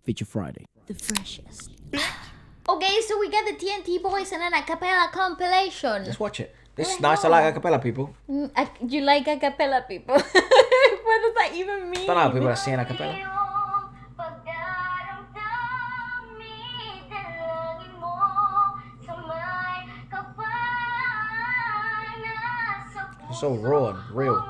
Feature Friday. The freshest. Okay, so we got the TNT Boys and an Acapella compilation. Let's watch it. This is nice. I like Acapella, people. You like Acapella, people? What does that even mean? I don't know people that sing Acapella. It's so raw and real.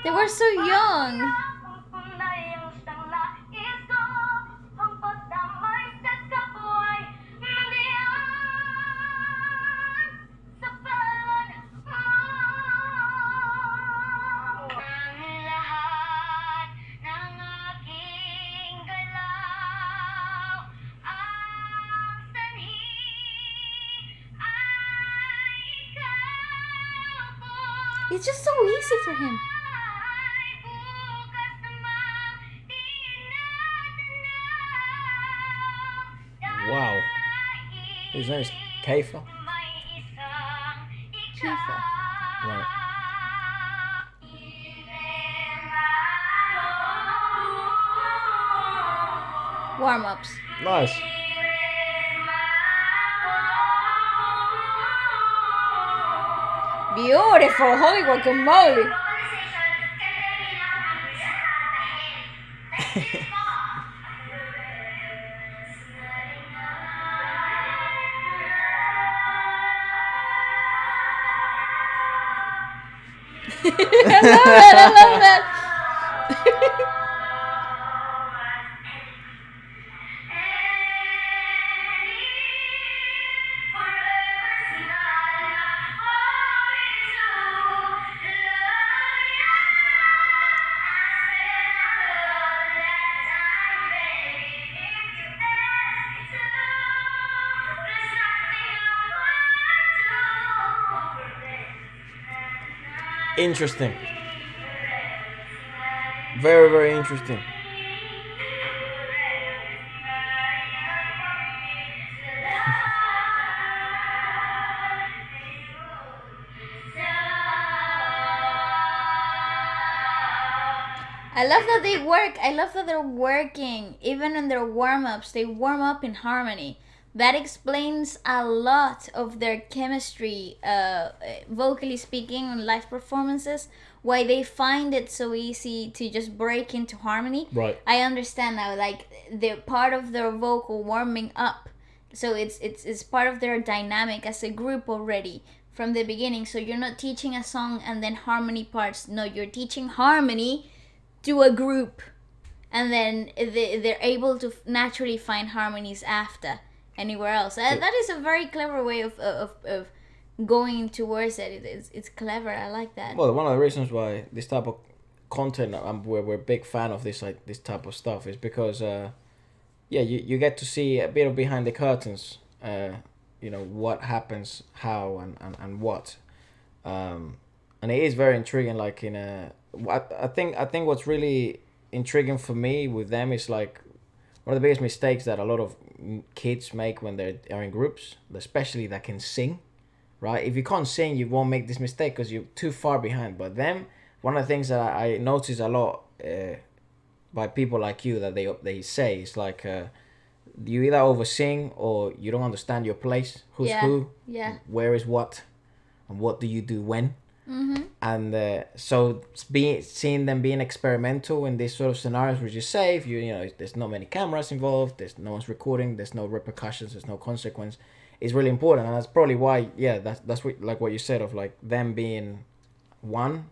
They were so young. It's just so easy for him. Wow. His name is Efra. Kifa. Right. Warm-ups. Nice. Beautiful. Holy guacamole. I love that. Interesting. Very, very interesting. I love that they work. I love that they're working. Even in their warm-ups, they warm up in harmony. That explains a lot of their chemistry, vocally speaking, on live performances. Why they find it so easy to just break into harmony. Right. I understand now. Like they're part of their vocal warming up, so it's part of their dynamic as a group already from the beginning. So you're not teaching a song and then harmony parts. No, you're teaching harmony to a group, and then they're able to naturally find harmonies after anywhere else. That is a very clever way of going towards it. It's clever. I like that. Well, one of the reasons why this type of content, we're a big fan of this type of stuff, is because you get to see a bit of behind the curtains. What happens, how, and what, and it is very intriguing. Like I think what's really intriguing for me with them is like one of the biggest mistakes that a lot of kids make when they are in groups, especially that can sing, right? If you can't sing, you won't make this mistake because you're too far behind. But then one of the things that I notice a lot by people like you that they say is like you either over sing or you don't understand your place, who's who, where is what, and what do you do when. Mm-hmm. And so seeing them being experimental in these sort of scenarios, which is safe, there's not many cameras involved, there's no one's recording, there's no repercussions, there's no consequence, is really important. And that's probably why that's what, like what you said, of like them being one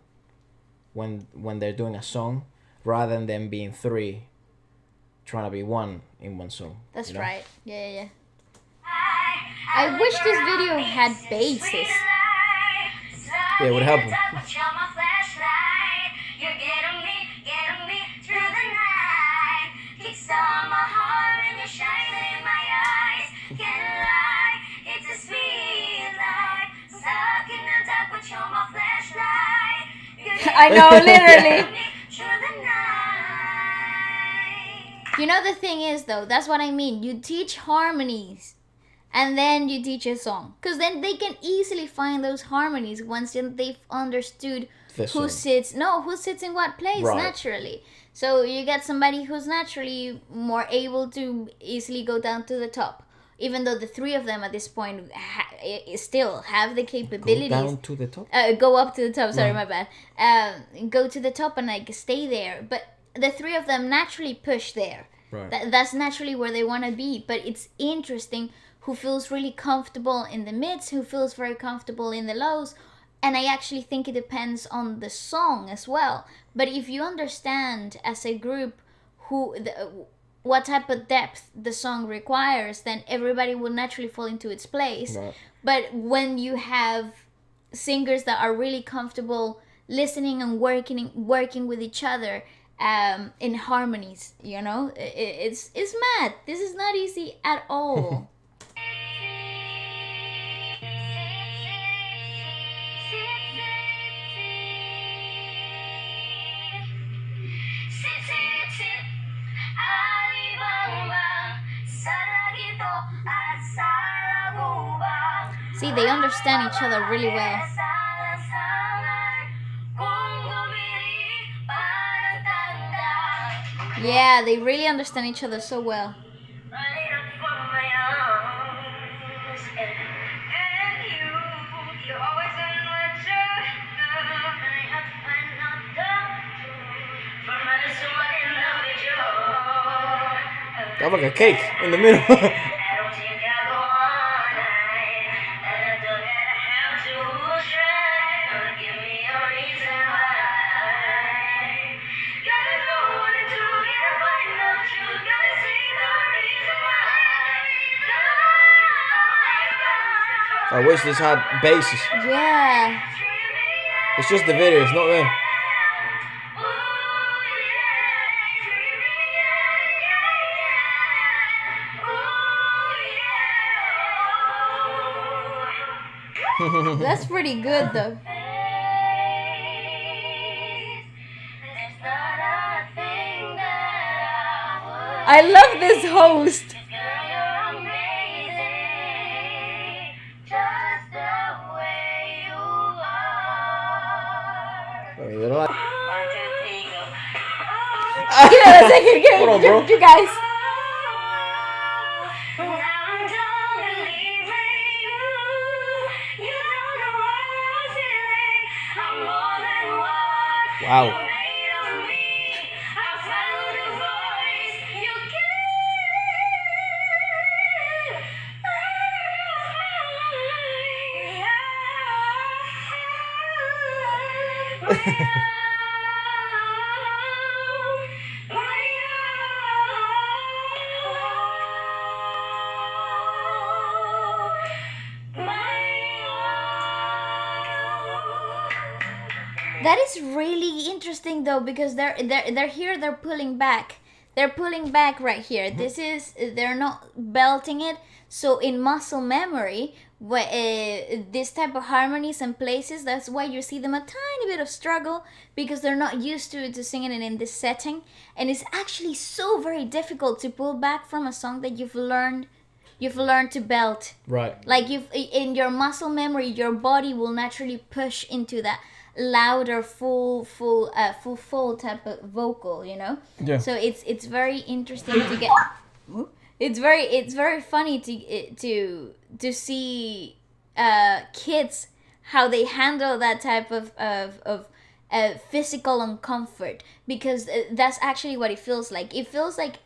when they're doing a song, rather than them being three trying to be one in one song. That's right. Yeah. I wish this video had basses. Yeah, it would help them. I know, literally. You know, the thing is, though, that's what I mean. You teach harmonies and then you teach a song. Because then they can easily find those harmonies once they've understood who sits in what place naturally. So you get somebody who's naturally more able to easily go down to the top. Even though the three of them at this point still have the capabilities. Go down to the top? Go up to the top, sorry, my bad. Go to the top and like stay there. But the three of them naturally push there. Right. That's naturally where they want to be. But it's interesting who feels really comfortable in the mids, who feels very comfortable in the lows. And I actually think it depends on the song as well. But if you understand as a group what type of depth the song requires, then everybody will naturally fall into its place. Right. But when you have singers that are really comfortable listening and working with each other in harmonies, you know, it's mad. This is not easy at all. See, they understand each other really well. Yeah, they really understand each other so well. Have like a cake in the middle. I wish this had basses. Yeah. It's just the video, it's not them. That's pretty good though. I love this host. Give it a second, Hold on, bro. You guys. Wow. That is really interesting though, because they're here, they're pulling back. They're pulling back right here. They're not belting it. So in muscle memory, this type of harmonies and places, that's why you see them a tiny bit of struggle, because they're not used to singing it in this setting. And it's actually so very difficult to pull back from a song that you've learned to belt. Right. Like in your muscle memory, your body will naturally push into that louder full type of vocal, you know. Yeah. So it's very interesting to get. It's very funny to see kids how they handle that type of physical uncomfort, because that's actually what it feels like. It feels like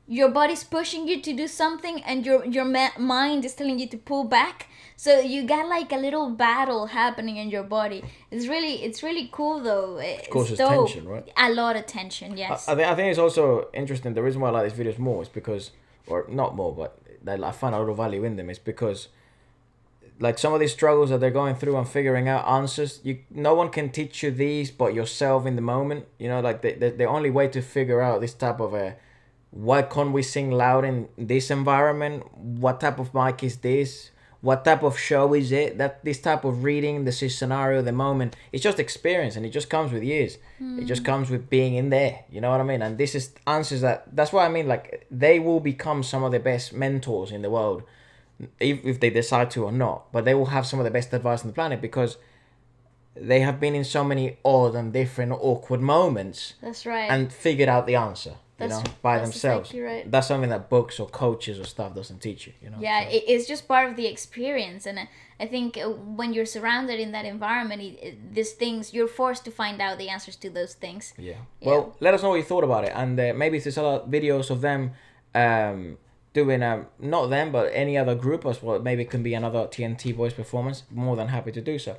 your body's pushing you to do something and your mind is telling you to pull back. So you got like a little battle happening in your body. It's really cool though. It causes tension, right? A lot of tension, yes. I think it's also interesting. The reason why I like these videos more is because, or not more, but that I find a lot of value in them is because, like, some of these struggles that they're going through and figuring out answers, no one can teach you these but yourself in the moment. You know, like the only way to figure out this type of why can't we sing loud in this environment? What type of mic is this? what type of show is it, that this type of reading, this is scenario, the moment. It's just experience, and it just comes with years. It just comes with being in there. You know what I mean? And this is answers that. That's what I mean. Like, they will become some of the best mentors in the world, if they decide to or not. But they will have some of the best advice on the planet because they have been in so many odd and different awkward moments. That's right. And figured out the answer. By themselves. Exactly right. That's something that books or coaches or stuff doesn't teach you. Yeah, so. It's just part of the experience, and I think when you're surrounded in that environment, these things, you're forced to find out the answers to those things. Yeah. Well, let us know what you thought about it, and maybe if there's other videos of them doing not them but any other group as well, maybe it can be another TNT Boys performance. More than happy to do so.